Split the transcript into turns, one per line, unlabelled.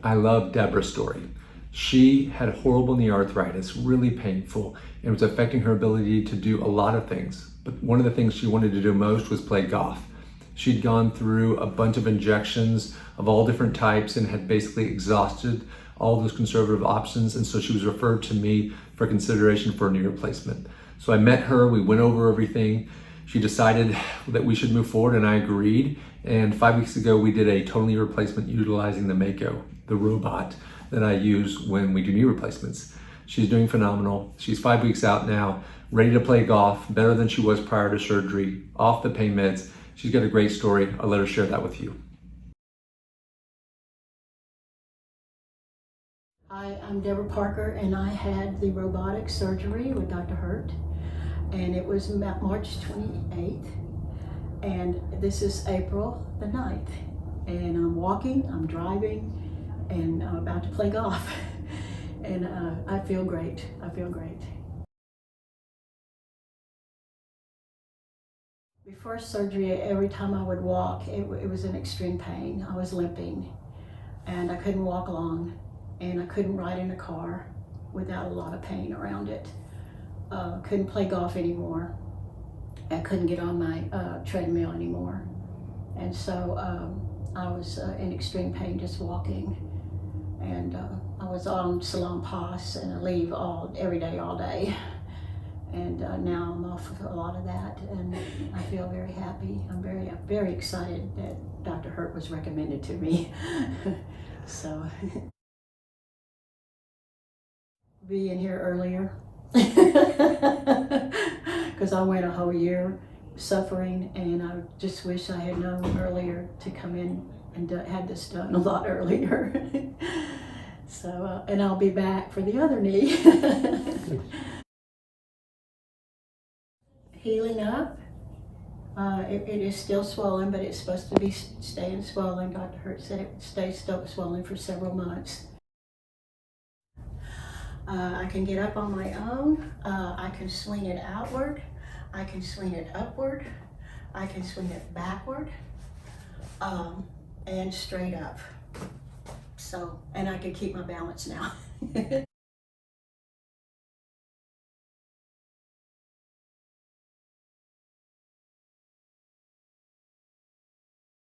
I love Deborah's story. She had horrible knee arthritis, really painful, and it was affecting her ability to do a lot of things. But one of the things she wanted to do most was play golf. She'd gone through a bunch of injections of all different types and had basically exhausted all those conservative options. And so she was referred to me for consideration for a knee replacement. So I met her, we went over everything. She decided that we should move forward and I agreed. And 5 weeks ago, we did a total knee replacement utilizing the Mako, the robot that I use when we do knee replacements. She's doing phenomenal. She's 5 weeks out now, ready to play golf, better than she was prior to surgery, off the pain meds. She's got a great story. I'll let her share that with you.
Hi, I'm Deborah Parker, and I had the robotic surgery with Dr. Hurt, and it was March 28th, and this is April the 9th, and I'm walking, I'm driving, and I'm about to play golf, and I feel great. I feel great. Before surgery, every time I would walk, it was in extreme pain. I was limping, and I couldn't walk long. And I couldn't ride in a car without a lot of pain around it. Couldn't play golf anymore. I couldn't get on my treadmill anymore. And so I was in extreme pain just walking. And I was on Salon Pass and I leave every day, all day. And now I'm off of a lot of that and I feel very happy. I'm very excited that Dr. Hurt was recommended to me. So. Being here earlier because I went a whole year suffering, and I just wish I had known earlier to come in and had this done a lot earlier. So and I'll be back for the other knee. Healing up. It is still swollen, but it's supposed to be staying swollen. Dr. Hurt said it would stay swollen for several months. I can get up on my own. I can swing it outward. I can swing it upward. I can swing it backward and straight up. So, and I can keep my balance now.